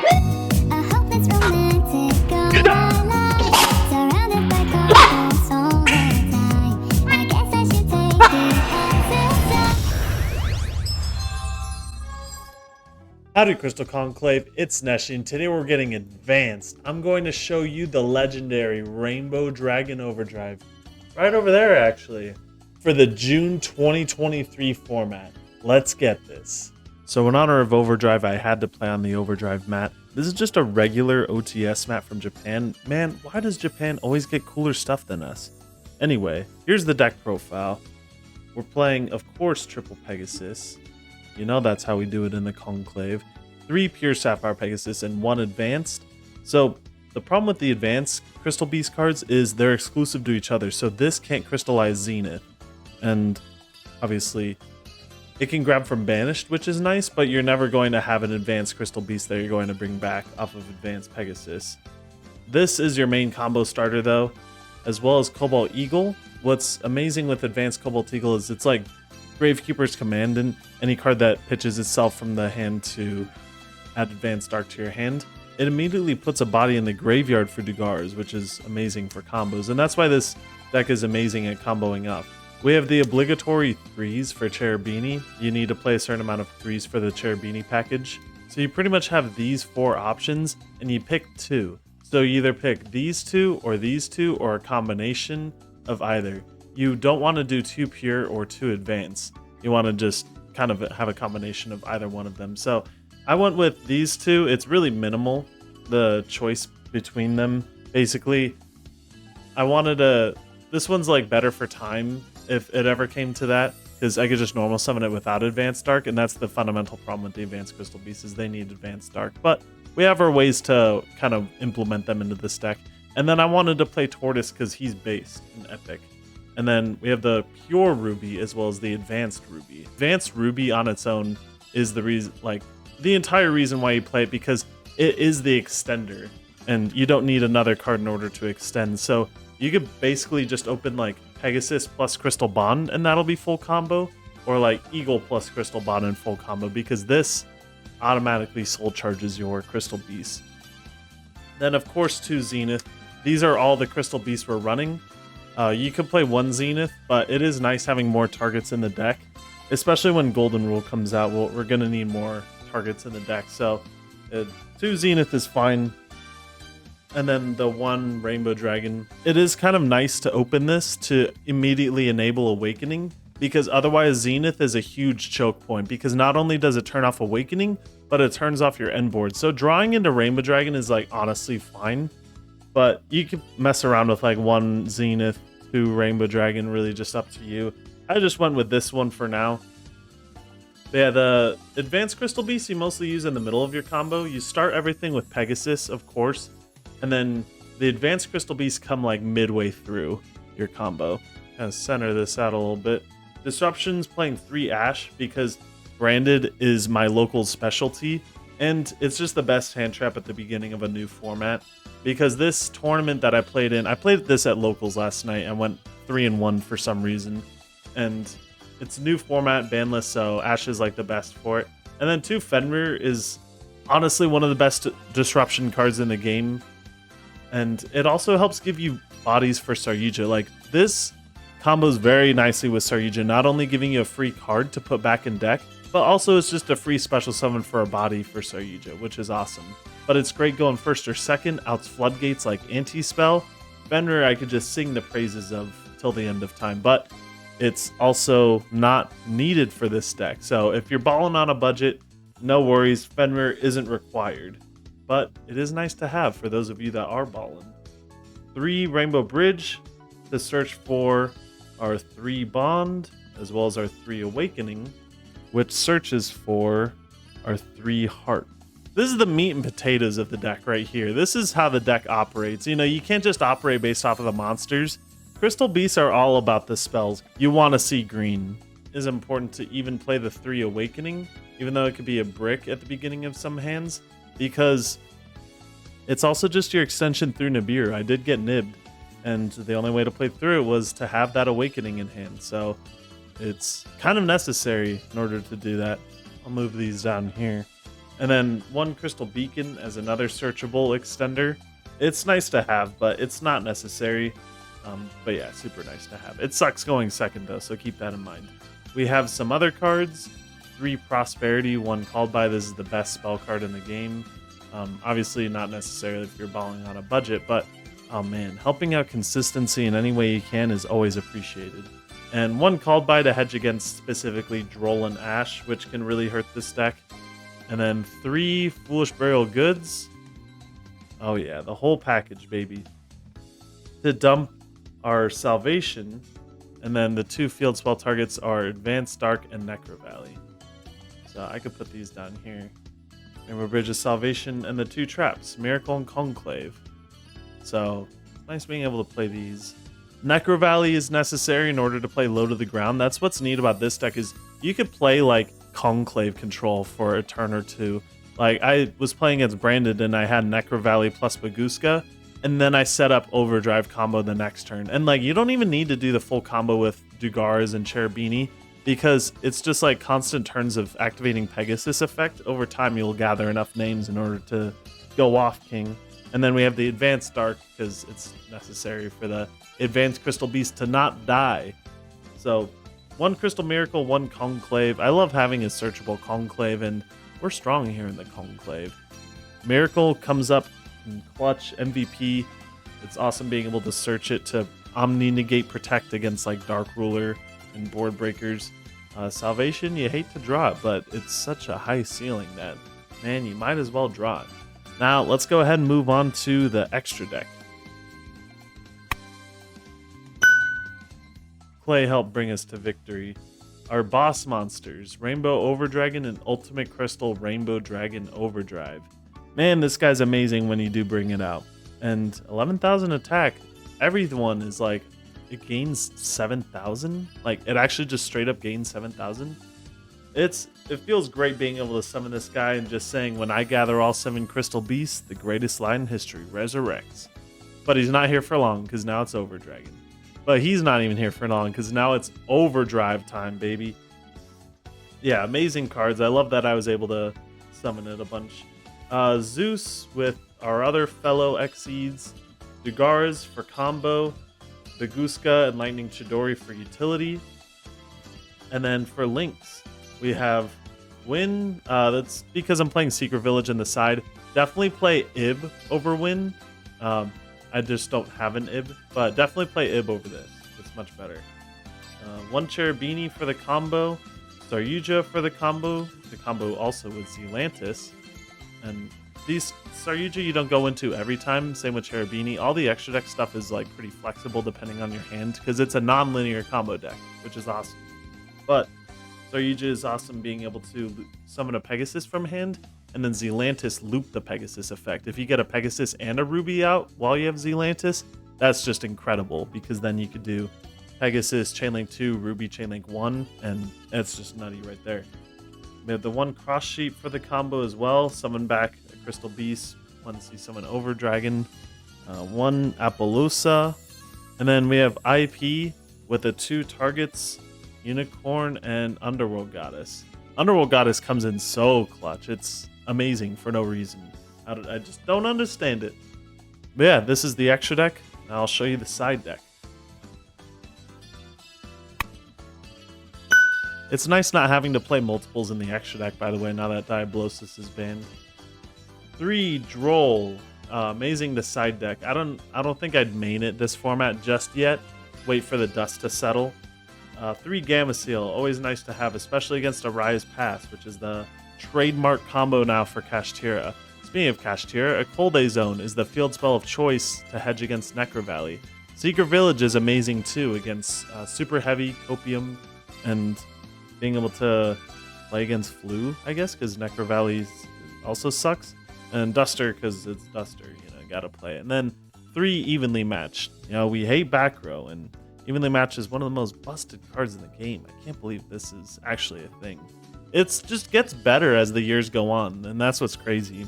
I hope it's romantic all my life. Surrounded by couples all the time. I guess I should take it as a sign. Howdy Crystal Conclave, it's NESHY, and today we're getting advanced. I'm going to show you the legendary Rainbow Dragon Overdrive. Right over there actually. For the June 2023 format. Let's get this. So in honor of Overdrive, I had to play on the Overdrive mat. This is just a regular OTS mat from Japan. Man, why does Japan always get cooler stuff than us? Anyway, here's the deck profile. We're playing, of course, Triple Pegasus. You know that's how we do it in the Conclave. 3 Pure Sapphire Pegasus and 1 Advanced. So the problem with the Advanced Crystal Beast cards is they're exclusive to each other. So this can't crystallize Zenith. And obviously it can grab from Banished, which is nice, but you're never going to have an Advanced Crystal Beast that you're going to bring back off of Advanced Pegasus. This is your main combo starter though, as well as Cobalt Eagle. What's amazing with Advanced Cobalt Eagle is it's like Gravekeeper's Command, and any card that pitches itself from the hand to add Advanced Dark to your hand, it immediately puts a body in the graveyard for Dugars, which is amazing for combos, and that's why this deck is amazing at comboing up. We have the obligatory 3s for Cherubini. You need to play a certain amount of 3s for the Cherubini package. So you pretty much have these 4 options, and you pick 2. So you either pick these 2, or a combination of either. You don't want to do 2 pure or 2 advanced. You want to just kind of have a combination of either one of them. So I went with these 2. It's really minimal, the choice between them. Basically, I wanted to... This one's like better for time if it ever came to that, because I could just normal summon it without Advanced Dark, and that's the fundamental problem with the Advanced Crystal Beasts is they need Advanced Dark. But we have our ways to kind of implement them into this deck. And then I wanted to play Tortoise because he's based in Epic. And then we have the Pure Ruby as well as the Advanced Ruby. Advanced Ruby on its own is the reason, like the entire reason why you play it, because it is the extender and you don't need another card in order to extend. So you could basically just open like Pegasus plus Crystal Bond and that'll be full combo, or like Eagle plus Crystal Bond and full combo, because this automatically soul charges your Crystal Beast. Then of course 2 Zenith. These are all the Crystal Beasts we're running. You could play 1 Zenith, but it is nice having more targets in the deck, especially when Golden Rule comes out. We're going to need more targets in the deck, so 2 Zenith is fine. And then the 1 Rainbow Dragon. It is kind of nice to open this to immediately enable Awakening, because otherwise Zenith is a huge choke point, because not only does it turn off Awakening, but it turns off your end board. So drawing into Rainbow Dragon is like honestly fine, but you can mess around with like 1 Zenith, 2 Rainbow Dragon, really just up to you. I just went with this one for now. Yeah, the Advanced Crystal Beast you mostly use in the middle of your combo. You start everything with Pegasus, of course, and then the Advanced Crystal Beasts come like midway through your combo. Kind of center this out a little bit. Disruption's playing 3 Ash because Branded is my local specialty, and it's just the best hand trap at the beginning of a new format. Because this tournament that I played this at locals last night and went 3-1 for some reason. And it's a new format, banlist, so Ash is like the best for it. And then 2 Fenrir is honestly one of the best disruption cards in the game. And it also helps give you bodies for Saryuja. Like, this combos very nicely with Saryuja, not only giving you a free card to put back in deck, but also it's just a free special summon for a body for Saryuja, which is awesome. But it's great going first or second, outs Floodgates like Anti-Spell. Fenrir I could just sing the praises of till the end of time, but it's also not needed for this deck. So if you're balling on a budget, no worries, Fenrir isn't required. But it is nice to have for those of you that are balling. 3 Rainbow Bridge to search for our 3 Bond, as well as our 3 Awakening, which searches for our 3 Heart. This is the meat and potatoes of the deck right here. This is how the deck operates. You know, you can't just operate based off of the monsters. Crystal Beasts are all about the spells. You want to see green. It is important to even play the 3 Awakening, even though it could be a brick at the beginning of some hands, because it's also just your extension through Nibiru. I did get nibbed, and the only way to play through it was to have that Awakening in hand. So it's kind of necessary in order to do that. I'll move these down here. And then one Crystal Beacon as another searchable extender. It's nice to have, but it's not necessary. But yeah, super nice to have. It sucks going second though, so keep that in mind. We have some other cards. 3 Prosperity, 1 Called By. This is the best spell card in the game. Obviously not necessarily if you're balling on a budget, but oh man, helping out consistency in any way you can is always appreciated. And 1 Called By to hedge against specifically Droll and Ash, which can really hurt this deck. And then 3 Foolish Burial Goods. Oh yeah, the whole package, baby. To dump our Salvation, and then the 2 field spell targets are Advanced Dark and Necro Valley. So I could put these down here. Rainbow Bridge of Salvation and the 2 traps, Miracle and Conclave. So nice being able to play these. Necro Valley is necessary in order to play low to the ground. That's what's neat about this deck is you could play like Conclave control for a turn or two. Like I was playing against Brandon and I had Necro Valley plus Baguska, and then I set up Overdrive combo the next turn. And like you don't even need to do the full combo with Dugars and Cherubini because it's just like constant turns of activating Pegasus effect. Over time you'll gather enough names in order to go off King. And then we have the Advanced Dark because it's necessary for the Advanced Crystal Beast to not die. So 1 Crystal Miracle, 1 Conclave. I love having a searchable Conclave, and we're strong here in the Conclave. Miracle comes up in clutch, MVP. It's awesome being able to search it to Omni Negate Protect against like Dark Ruler and Board Breakers. Salvation, you hate to draw it, but it's such a high ceiling that, man, you might as well draw it. Now, let's go ahead and move on to the extra deck. Clay helped bring us to victory. Our boss monsters, Rainbow Overdragon and Ultimate Crystal Rainbow Dragon Overdrive. Man, this guy's amazing when you do bring it out. And 11,000 attack, everyone is like, it gains 7,000? Like, it actually just straight up gains 7,000? It feels great being able to summon this guy and just saying, when I gather all 7 crystal beasts, the greatest line in history resurrects. But he's not here for long because now it's Overdragon. But he's not even here for long because now it's Overdrive time, baby. Yeah, amazing cards. I love that I was able to summon it a bunch. Zeus with our other fellow Exceeds. Dugars for combo. Baguska and Lightning Chidori for utility. And then for links, we have Win. That's because I'm playing Secret Village in the side. Definitely play Ib over Win. I just don't have an Ib, but definitely play Ib over this. It's much better. 1 Cherubini for the combo. Saryuja for the combo. The combo also with Zealantis. And these Saryuja you don't go into every time. Same with Cherubini. All the extra deck stuff is like pretty flexible depending on your hand because it's a non-linear combo deck, which is awesome. But Saryuja is awesome being able to summon a Pegasus from hand, and then Zealantis loop the Pegasus effect. If you get a Pegasus and a Ruby out while you have Zealantis, that's just incredible because then you could do Pegasus, Chainlink 2, Ruby, Chainlink 1, and it's just nutty right there. We have the 1 Cross Sheep for the combo as well. Summon back a Crystal Beast once you summon Overdragon. 1 Appaloosa. And then we have IP with the 2 targets, Unicorn and Underworld Goddess. Underworld Goddess comes in so clutch. It's amazing for no reason. I just don't understand it. But yeah, this is the extra deck. Now I'll show you the side deck. It's nice not having to play multiples in the extra deck, by the way, now that Diablosis is banned. 3 Droll. Amazing the side deck. I don't think I'd main it this format just yet. Wait for the dust to settle. 3 Gamma Seal, always nice to have, especially against Araya's Pass, which is the trademark combo now for Kashtira. Speaking of Kashtira, a Cold Day Zone is the field spell of choice to hedge against Necro Valley. Secret Village is amazing too against Super Heavy, Copium, and being able to play against Flu, I guess, because Necro Valley also sucks. And Duster, because it's Duster, gotta play it. And then 3 Evenly Matched. We hate back row, and Evenly Matched is one of the most busted cards in the game. I can't believe this is actually a thing. It just gets better as the years go on, and that's what's crazy.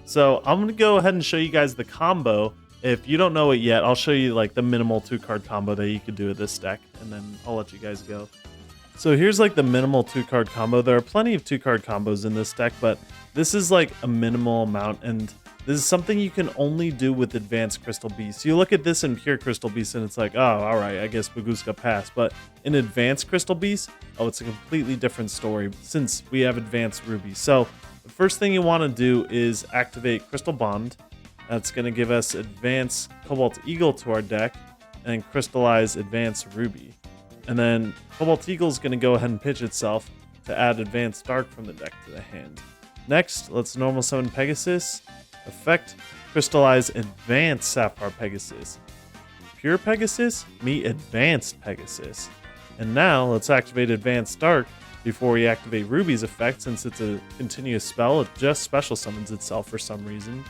So I'm going to go ahead and show you guys the combo. If you don't know it yet, I'll show you like the minimal 2-card combo that you could do with this deck, and then I'll let you guys go. So here's like the minimal 2-card combo. There are plenty of 2-card combos in this deck, but This is like a minimal amount, and this is something you can only do with Advanced Crystal Beast. You look at this in Pure Crystal Beast and it's like, oh, all right, I guess Baguska passed. But in Advanced Crystal Beast, oh, it's a completely different story since we have Advanced Ruby. So the first thing you want to do is activate Crystal Bond. That's going to give us Advanced Cobalt Eagle to our deck and crystallize Advanced Ruby. And then Cobalt Eagle is going to go ahead and pitch itself to add Advanced Dark from the deck to the hand. Next, let's normal summon Pegasus. Effect, crystallize Advanced Sapphire Pegasus. Pure Pegasus, meet Advanced Pegasus. And now let's activate Advanced Dark before we activate Ruby's effect, since it's a continuous spell. It just special summons itself for some reason.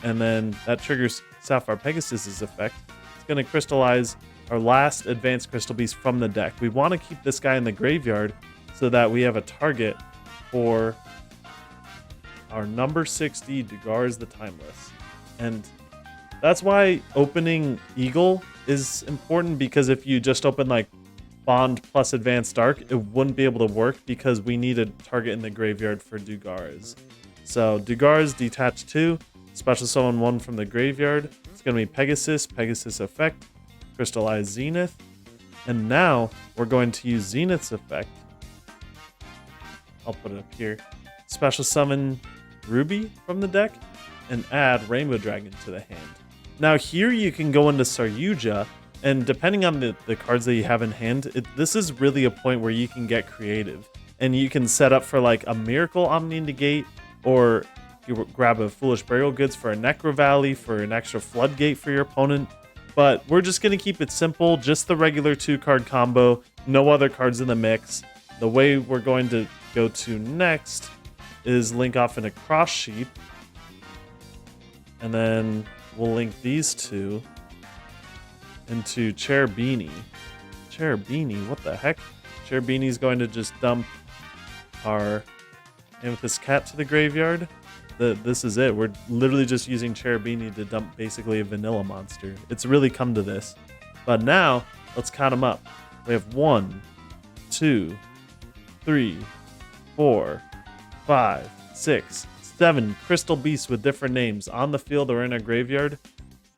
And then that triggers Sapphire Pegasus's effect. It's going to crystallize our last Advanced Crystal Beast from the deck. We want to keep this guy in the graveyard so that we have a target for our number 60, Dugars the Timeless. And that's why opening Eagle is important, because if you just open like Bond plus Advanced Dark, it wouldn't be able to work because we need a target in the graveyard for Dugars. So Dugars detach 2, special summon 1 from the graveyard. It's going to be Pegasus, Pegasus effect, crystallize Zenith. And now we're going to use Zenith's effect. I'll put it up here. Special summon Ruby from the deck and add Rainbow Dragon to the hand. Now here you can go into Saryuja, and depending on the cards that you have in hand, this is really a point where you can get creative. And you can set up for like a Miracle Omni Negate, or you grab a Foolish Burial Goods for a Necro Valley for an extra Floodgate for your opponent. But we're just going to keep it simple, just the regular 2-card combo, no other cards in the mix. The way we're going to go to next is link off in a Cross Sheep, and then we'll link these two into Cherubini. Cherubini, what the heck? Cherubini is going to just dump our Amethyst Cat to the graveyard. This is it. We're literally just using Cherubini to dump basically a vanilla monster. It's really come to this. But now, let's count them up. We have 1, 2, 3, 4, 5, 6, 7 Crystal Beasts with different names on the field or in our graveyard.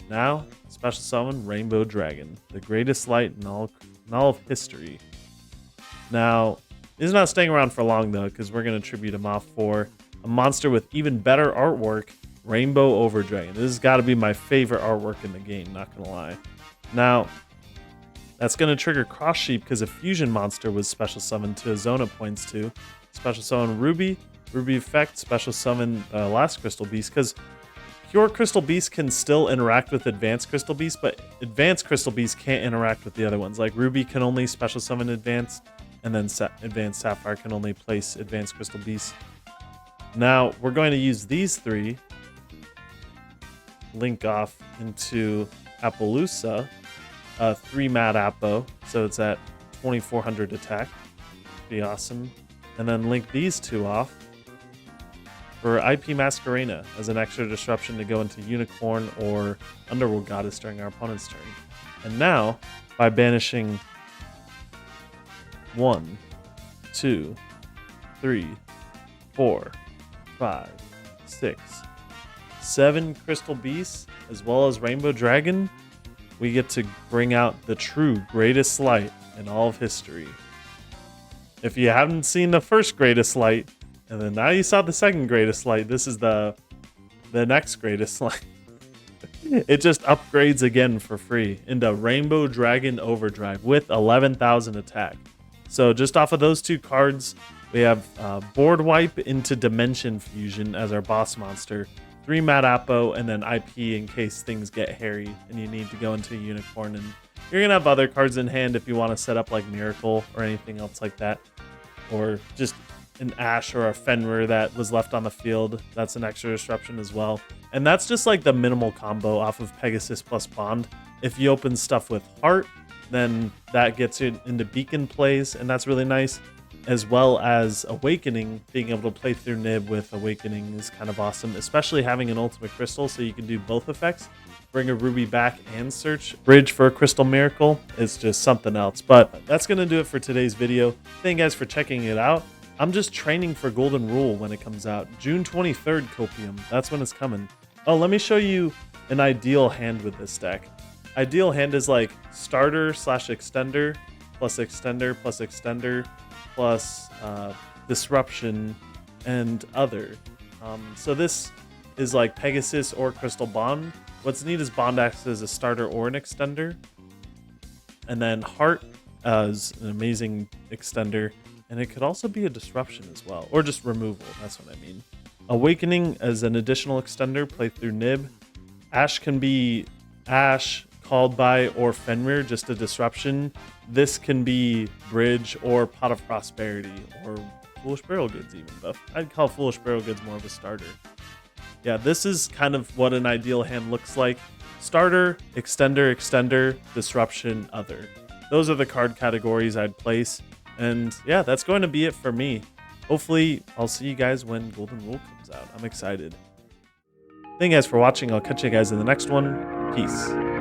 Now, special summon Rainbow Dragon, the greatest light in all of history. Now, he's not staying around for long though, because we're going to tribute him off for a monster with even better artwork, Rainbow Overdrive. This has got to be my favorite artwork in the game, not going to lie. Now, that's going to trigger Cross Sheep because a fusion monster was special summoned to a zone it points to. Special summon Ruby, Ruby effect, special summon last Crystal Beast, because Pure Crystal Beast can still interact with Advanced Crystal Beast, but Advanced Crystal Beast can't interact with the other ones. Like Ruby can only special summon Advanced, and then Advanced Sapphire can only place Advanced Crystal Beast. Now, we're going to use these 3, link off into Appaloosa, 3 Mad Appo, so it's at 2400 attack. Be awesome. And then link these 2 off for IP Masquerena as an extra disruption to go into Unicorn or Underworld Goddess during our opponent's turn. And now, by banishing 1, 2, 3, 4, 5, 6, 7 Crystal Beasts, as well as Rainbow Dragon, we get to bring out the true greatest light in all of history. If you haven't seen the first greatest light, and then now you saw the second greatest light, this is the next greatest light. It just upgrades again for free into Rainbow Dragon Overdrive with 11,000 attack. So just off of those 2 cards, we have Board Wipe into Dimension Fusion as our boss monster, 3 Mad Appo, and then IP in case things get hairy and you need to go into a Unicorn. And you're going to have other cards in hand if you want to set up like Miracle or anything else like that. Or just an Ash or a Fenrir that was left on the field. That's an extra disruption as well. And that's just like the minimal combo off of Pegasus plus Bond. If you open stuff with Heart, then that gets you into Beacon plays, and that's really nice. As well as Awakening, being able to play through Nib with Awakening is kind of awesome, especially having an Ultimate Crystal so you can do both effects. Bring a Ruby back and search Bridge for a Crystal Miracle is just something else. But that's going to do it for today's video. Thank you guys for checking it out. I'm just training for Golden Rule when it comes out. June 23rd, Copium. That's when it's coming. Oh, let me show you an ideal hand with this deck. Ideal hand is like starter / extender plus extender plus extender plus disruption and other. So this is like Pegasus or Crystal Bond. What's neat is Bond acts as a starter or an extender. And then Heart as an amazing extender. And it could also be a disruption as well. Or just removal, that's what I mean. Awakening as an additional extender, play through Nib. Ash can be Ash, Called By, or Fenrir, just a disruption. This can be Bridge or Pot of Prosperity, or Foolish Burial Goods even, but I'd call Foolish Burial Goods more of a starter. Yeah, this is kind of what an ideal hand looks like. Starter, extender, extender, disruption, other. Those are the card categories I'd place. And yeah, that's going to be it for me. Hopefully, I'll see you guys when Golden Rule comes out. I'm excited. Thank you guys for watching. I'll catch you guys in the next one. Peace.